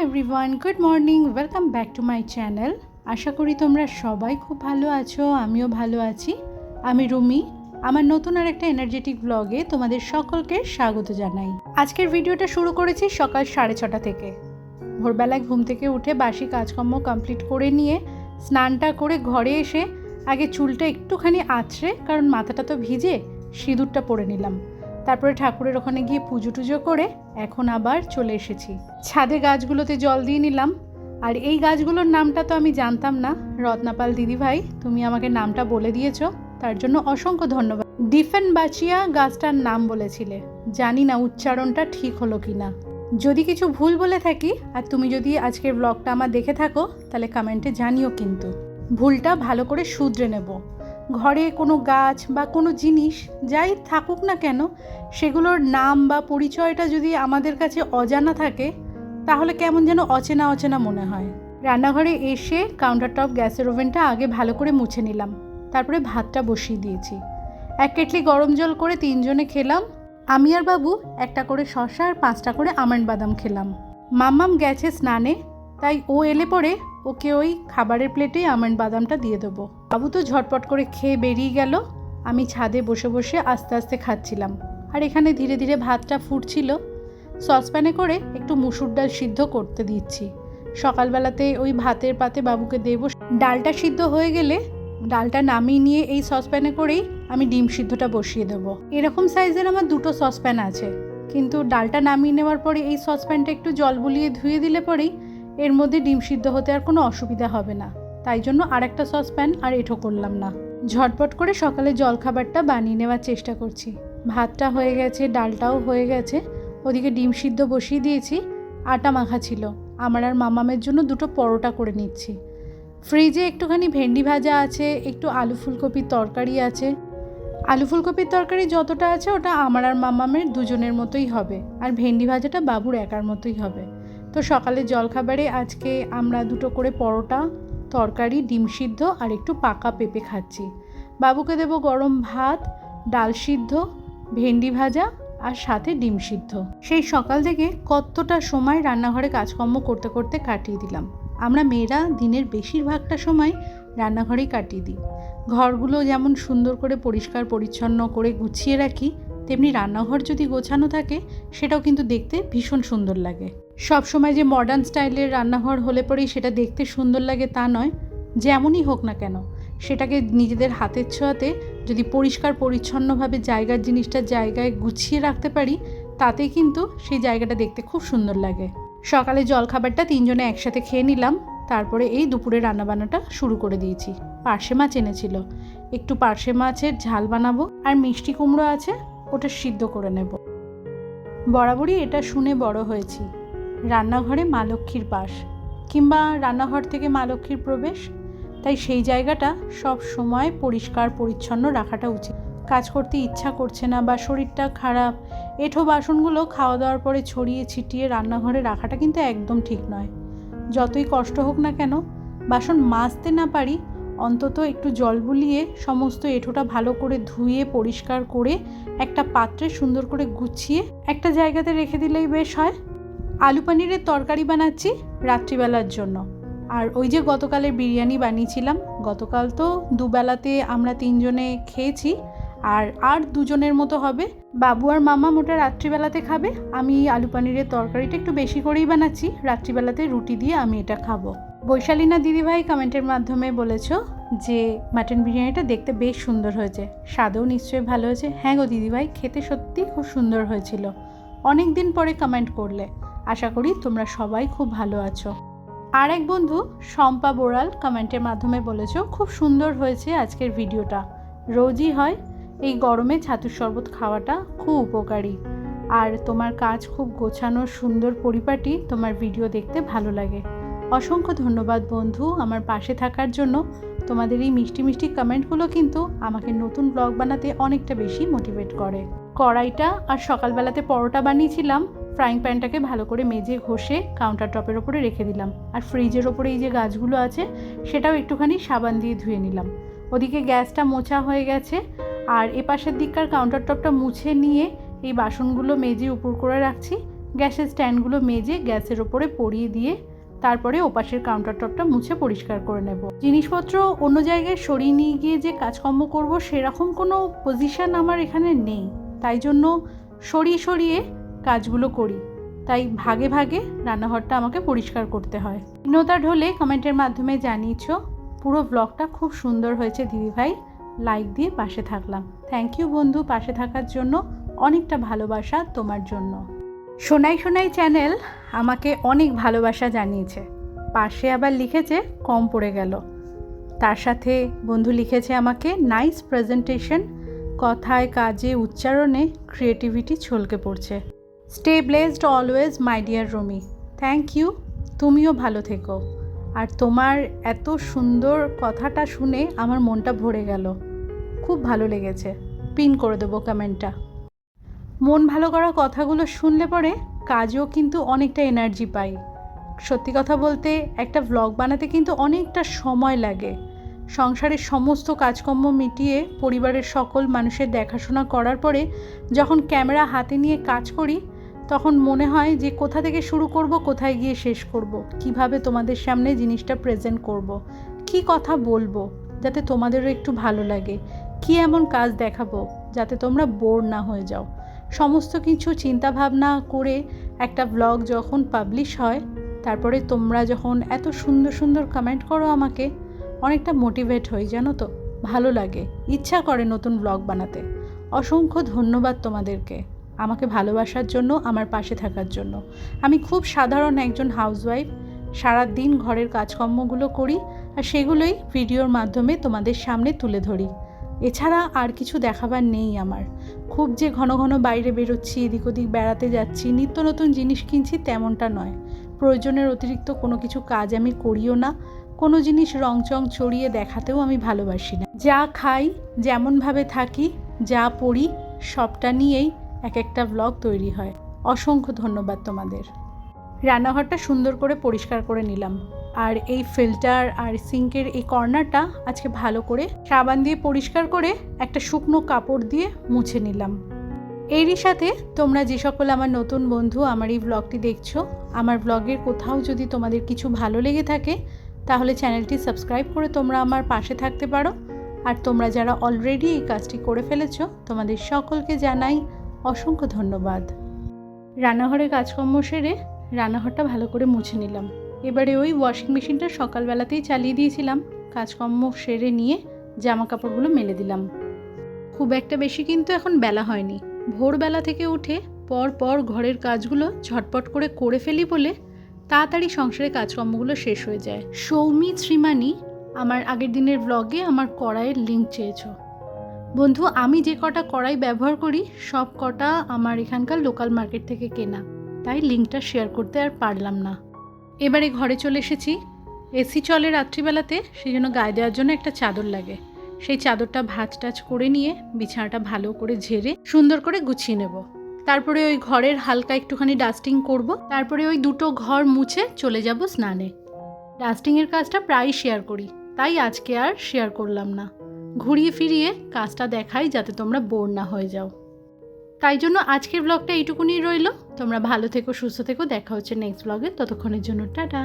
Everyone, good morning, welcome back to my channel. আশা করি তোমরা সবাই খুব ভালো আছো, আমিও ভালো আছি। আমি রুমি, আমার নতুন আর একটা এনার্জেটিক ব্লগে তোমাদের সকলকে স্বাগত জানাই। আজকের ভিডিওটা শুরু করেছি সকাল 6:30 থেকে। ভোরবেলায় ঘুম থেকে উঠে বাসি কাজকর্ম কমপ্লিট করে নিয়ে স্নানটা করে ঘরে এসে আগে চুলটা একটুখানি আঁচড়ে, কারণ মাথাটা তো ভিজে, সিঁদুরটা পরে নিলাম। তারপরে ঠাকুরের ওখানে গিয়ে পুজো টুজো করে এখন আবার চলে এসেছি ছাদে। গাছগুলোতে জল দিয়ে নিলাম। আর এই গাছগুলোর নামটা তো আমি জানতাম না। রত্নাপাল দিদিভাই, তুমি আমাকে নামটা বলে দিয়েছো, তার জন্য অসংখ্য ধন্যবাদ। ডিফেনবাচিয়া গাছটার নাম বলেছিলে, জানি না উচ্চারণটা ঠিক হলো কি না। যদি কিছু ভুল বলে থাকি আর তুমি যদি আজকের ব্লগটা আমার দেখে থাকো, তাহলে কমেন্টে জানিও, কিন্তু ভুলটা ভালো করে শুধরে নেব। ঘরে কোনো গাছ বা কোনো জিনিস যাই থাকুক না কেন, সেগুলোর নাম বা পরিচয়টা যদি আমাদের কাছে অজানা থাকে, তাহলে কেমন যেন অচেনা অচেনা মনে হয়। রান্নাঘরে এসে কাউন্টার টপ গ্যাসের ওভেনটা আগে ভালো করে মুছে নিলাম। তারপরে ভাতটা বসিয়ে দিয়েছি। 1 কেটলি গরম জল করে 3 জনে খেলাম। আমি আর বাবু একটা করে শসা আর 5টা করে আমন্ড বাদাম খেলাম। মাম্মাম গেছে স্নানে, তাই ও এলে পরে ওকে ওই খাবারের প্লেটেই আমন্ড বাদামটা দিয়ে দেবো। বাবু তো ঝটপট করে খেয়ে বেরিয়ে গেল। আমি ছাদে বসে বসে আস্তে আস্তে খাচ্ছিলাম। আর এখানে ধীরে ধীরে ভাতটা ফুটছিল। সসপ্যানে করে একটু মুসুর ডাল সিদ্ধ করতে দিচ্ছি। সকালবেলাতে ওই ভাতের পাতে বাবুকে দেবো। ডালটা সিদ্ধ হয়ে গেলে ডালটা নামিয়ে নিয়ে এই সসপ্যানে করেই আমি ডিম সিদ্ধটা বসিয়ে দেবো। এরকম সাইজের আমার 2টো সসপ্যান আছে, কিন্তু ডালটা নামিয়ে নেওয়ার পরে এই সসপ্যানটা একটু জল বুলিয়ে ধুয়ে দিলে পরেই এর মধ্যে ডিম সিদ্ধ হতে আর কোনো অসুবিধা হবে না। তাই জন্য আরেকটা সসপ্যান আর এঁঠো করলাম না। ঝটপট করে সকালে জলখাবারটা বানিয়ে নেওয়ার চেষ্টা করছি। ভাতটা হয়ে গেছে, ডালটাও হয়ে গেছে, ওদিকে ডিম সিদ্ধ বসিয়ে দিয়েছি। আটা মাখা ছিল, আমার আর মামামের জন্য 2টো পরোটা করে নিচ্ছি। ফ্রিজে একটুখানি ভেন্ডি ভাজা আছে, একটু আলু ফুলকপির তরকারি আছে। আলু ফুলকপির তরকারি যতটা আছে ওটা আমার আর মামামের দুজনের মতোই হবে, আর ভেন্ডি ভাজাটা বাবুর একার মতোই হবে। তো সকালে জলখাবারে আজকে আমরা 2টো করে পরোটা, তরকারি, ডিম সিদ্ধ আর একটু পাকা পেঁপে খাচ্ছি। বাবুকে দেবো গরম ভাত, ডাল সিদ্ধ, ভেন্ডি ভাজা আর সাথে ডিম সিদ্ধ। সেই সকাল থেকে কতটা সময় রান্নাঘরে কাজকর্ম করতে করতে কাটিয়ে দিলাম। আমরা মেয়েরা দিনের বেশিরভাগটা সময় রান্নাঘরেই কাটিয়ে দিই। ঘরগুলো যেমন সুন্দর করে পরিষ্কার পরিচ্ছন্ন করে গুছিয়ে রাখি, তেমনি রান্নাঘর যদি গোছানো থাকে সেটাও কিন্তু দেখতে ভীষণ সুন্দর লাগে। সব সময় যে মডার্ন স্টাইলের রান্নাঘর হলে পরেই সেটা দেখতে সুন্দর লাগে তা নয়। যেমনই হোক না কেন, সেটাকে নিজেদের হাতের ছোঁয়াতে যদি পরিষ্কার পরিচ্ছন্নভাবে জায়গার জিনিসটা জায়গায় গুছিয়ে রাখতে পারি, তাতে কিন্তু সেই জায়গাটা দেখতে খুব সুন্দর লাগে। সকালে জলখাবারটা 3 জনে একসাথে খেয়ে নিলাম। তারপরে এই দুপুরে রান্নাবান্নাটা শুরু করে দিয়েছি। পার্শে মাছ এনেছিল, একটু পার্শে মাছের ঝাল বানাবো, আর মিষ্টি কুমড়ো আছে, ওটা সিদ্ধ করে নেব। বরাবরই এটা শুনে বড় হয়েছি, রান্নাঘরে মা লক্ষ্মীর বাস, কিংবা রান্নাঘর থেকে মা লক্ষ্মীর প্রবেশ। তাই সেই জায়গাটা সব সময় পরিষ্কার পরিচ্ছন্ন রাখাটা উচিত। কাজ করতে ইচ্ছা করছে না বা শরীরটা খারাপ, এঁঠো বাসনগুলো খাওয়া দাওয়ার পরে ছড়িয়ে ছিটিয়ে রান্নাঘরে রাখাটা কিন্তু একদম ঠিক নয়। যতই কষ্ট হোক না কেন, বাসন মাজতে না পারি, অন্তত একটু জল বুলিয়ে সমস্ত এঁঠোটা ভালো করে ধুয়ে পরিষ্কার করে একটা পাত্রে সুন্দর করে গুছিয়ে একটা জায়গাতে রেখে দিলেই বেশ হয়। আলু পনিরের তরকারি বানাচ্ছি রাত্রিবেলার জন্য। আর ওই যে গতকালের বিরিয়ানি বানিয়েছিলাম, গতকাল তো দুবেলাতে আমরা 3 জনে খেয়েছি, আর 2 জনের মতো হবে। বাবু আর মামা মোটা রাত্রিবেলাতে খাবে। আমি আলু পনিরের তরকারিটা একটু বেশি করেই বানাচ্ছি, রাত্রিবেলাতে রুটি দিয়ে আমি এটা খাবো। বৈশালীনা দিদিভাই কমেন্টের মাধ্যমে বলেছো যে মাটন বিরিয়ানিটা দেখতে বেশ সুন্দর হয়েছে, স্বাদেও নিশ্চয়ই ভালো হয়েছে। হ্যাঁ গো দিদিভাই, খেতে সত্যি খুব সুন্দর হয়েছিল। অনেক দিন পরে কমেন্ট করলে, আশা করি তোমরা সবাই খুব ভালো আছো। আর এক বন্ধু শম্পা বোরাল কমেন্টের মাধ্যমে বলেছো খুব সুন্দর হয়েছে আজকের ভিডিওটা। রোজই হয়, এই গরমে ছাতুর শরবত খাওয়াটা খুব উপকারী। আর তোমার কাজ খুব গোছানো, সুন্দর পরিপাটি, তোমার ভিডিও দেখতে ভালো লাগে। অসংখ্য ধন্যবাদ বন্ধু আমার পাশে থাকার জন্য। তোমাদের এই মিষ্টি মিষ্টি কমেন্টগুলো কিন্তু আমাকে নতুন ব্লগ বানাতে অনেকটা বেশি মোটিভেট করে। কড়াইটা আর সকালবেলাতে পরোটা বানিয়েছিলাম, ফ্রাইং প্যানটাকে ভালো করে মেজে ঘষে কাউন্টার টপের ওপরে রেখে দিলাম। আর ফ্রিজের ওপরে এই যে গাছগুলো আছে সেটাও একটুখানি সাবান দিয়ে ধুয়ে নিলাম। ওদিকে গ্যাসটা মোছা হয়ে গেছে, আর এপাশের দিককার কাউন্টার টপটা মুছে নিয়ে এই বাসনগুলো মেজে উপর করে রাখছি। গ্যাসের স্ট্যান্ডগুলো মেজে গ্যাসের ওপরে পরিয়ে দিয়ে তারপরে ওপাশের কাউন্টার টপটা মুছে পরিষ্কার করে নেব। জিনিসপত্র অন্য জায়গায় সরিয়ে নিয়ে গিয়ে যে কাজকর্ম করব সেরকম কোনো পজিশন আমার এখানে নেই, তাই জন্য সরিয়ে সরিয়ে কাজগুলো করি। তাই ভাগে ভাগে রান্নাঘরটা আমাকে পরিষ্কার করতে হয়। ভিন্নতা ঢলে কমেন্টের মাধ্যমে জানিয়েছো। পুরো ব্লগটা খুব সুন্দর হয়েছে দিদিভাই, লাইক দিয়ে পাশে থাকলাম। থ্যাংক ইউ বন্ধু, পাশে থাকার জন্য। অনেকটা ভালোবাসা তোমার জন্য। সোনাই সোনাই চ্যানেল আমাকে অনেক ভালোবাসা জানিয়েছে, পাশে আবার লিখেছে কম পড়ে গেল। তার সাথে বন্ধু লিখেছে আমাকে নাইস প্রেজেন্টেশন, কথায় কাজে উচ্চারণে ক্রিয়েটিভিটি ছলকে পড়ছে। Stay blessed always my dear Rumi. Thank you, তুমিও ভালো থেকো। আর তোমার এত সুন্দর কথাটা শুনে আমার মনটা ভরে গেল, খুব ভালো লেগেছে। পিন করে দেবো কমেন্টটা। মন ভালো করা কথাগুলো শুনলে পরে কাজেও কিন্তু অনেকটা এনার্জি পাই। সত্যি কথা বলতে একটা ব্লগ বানাতে কিন্তু অনেকটা সময় লাগে। সংসারের সমস্ত কাজকর্ম মিটিয়ে পরিবারের সকল মানুষের দেখাশোনা করার পরে যখন ক্যামেরা হাতে নিয়ে কাজ করি তখন মনে হয় যে কোথা থেকে শুরু করব, কোথায় গিয়ে শেষ করব, কিভাবে তোমাদের সামনে জিনিসটা প্রেজেন্ট করব, কি কথা বলবো যাতে তোমাদেরও একটু ভালো লাগে, কি এমন কাজ দেখাবো যাতে তোমরা বোর না হয়ে যাও। সমস্ত কিছু চিন্তা ভাবনা করে একটা ব্লগ যখন পাবলিশ হয়, তারপরে তোমরা যখন এত সুন্দর সুন্দর কমেন্ট করো আমাকে, অনেকটা মোটিভেট হই, জানো তো, ভালো লাগে, ইচ্ছা করে নতুন ব্লগ বানাতে। অসংখ্য ধন্যবাদ তোমাদেরকে আমাকে ভালোবাসার জন্য, আমার পাশে থাকার জন্য। আমি খুব সাধারণ একজন হাউসওয়াইফ, সারা দিন ঘরের কাজকর্মগুলো করি আর সেগুলোই ভিডিওর মাধ্যমে তোমাদের সামনে তুলে ধরি। এছাড়া আর কিছু দেখাবার নেই আমার। খুব যে ঘন ঘন বাইরে বেরোচ্ছি, এদিক ওদিক বেড়াতে যাচ্ছি, নিত্য নতুন জিনিস কিনছি তেমনটা নয়। প্রয়োজনের অতিরিক্ত কোনো কিছু কাজ আমি করিও না। কোনো জিনিস রংচং ছড়িয়ে দেখাতেও আমি ভালোবাসি না। যা খাই, যেমনভাবে থাকি, যা পড়ি, সবটা নিয়েই এক একটা ব্লগ তৈরি হয়। অসংখ্য ধন্যবাদ তোমাদের। রান্নাঘরটা সুন্দর করে পরিষ্কার করে নিলাম, আর এই ফিল্টার আর সিঙ্কের এই কর্নারটা আজকে ভালো করে সাবান দিয়ে পরিষ্কার করে একটা শুকনো কাপড় দিয়ে মুছে নিলাম। এরই সাথে তোমরা যে সকল আমার নতুন বন্ধু আমার এই ব্লগটি দেখছো, আমার ব্লগের কোথাও যদি তোমাদের কিছু ভালো লেগে থাকে তাহলে চ্যানেলটি সাবস্ক্রাইব করে তোমরা আমার পাশে থাকতে পারো। আর তোমরা যারা অলরেডি এই কাজটি করে ফেলেছো তোমাদের সকলকে জানাই অসংখ্য ধন্যবাদ। রান্নাঘরের কাজকর্ম সেরে রান্নাঘরটা ভালো করে মুছে নিলাম। এবারে ওই ওয়াশিং মেশিনটা সকালবেলাতেই চালিয়ে দিয়েছিলাম, কাজকর্ম সেরে নিয়ে জামা কাপড়গুলো মেলে দিলাম। খুব একটা বেশি কিন্তু এখন বেলা হয়নি। ভোরবেলা থেকে উঠে পর পর ঘরের কাজগুলো ঝটপট করে ফেলি বলে তাড়াতাড়ি সংসারের কাজকর্মগুলো শেষ হয়ে যায়। সৌমি শ্রীমানি আমার আগের দিনের ব্লগে আমার কড়াইয়ের লিঙ্ক চেয়েছো। বন্ধু, আমি যে কটা কড়াই ব্যবহার করি সব কটা আমার এখানকার লোকাল মার্কেট থেকে কেনা, তাই লিঙ্কটা শেয়ার করতে আর পারলাম না। এবারে ঘরে চলে এসেছি। এসি চলে রাত্রিবেলাতে, সেই জন্য গায়ে দেওয়ার জন্য একটা চাদর লাগে। সেই চাদরটা ভাঁজ টাজ করে নিয়ে বিছানাটা ভালো করে ঝেড়ে সুন্দর করে গুছিয়ে নেব। তারপরে ওই ঘরের হালকা একটুখানি ডাস্টিং করব। তারপরে ওই দুটো ঘর মুছে চলে যাব স্নানে। ডাস্টিংয়ের কাজটা প্রায়ই শেয়ার করি, তাই আজকে আর শেয়ার করলাম না। ঘুরিয়ে ফিরিয়ে কাজটা দেখাই যাতে তোমরা বোর না হয়ে যাও। তাই জন্য আজকের ব্লগটা এইটুকুনি রইল। তোমরা ভালো থেকো, সুস্থ থেকো। দেখা হচ্ছে নেক্সট ব্লগে। ততক্ষণের জন্য টাটা।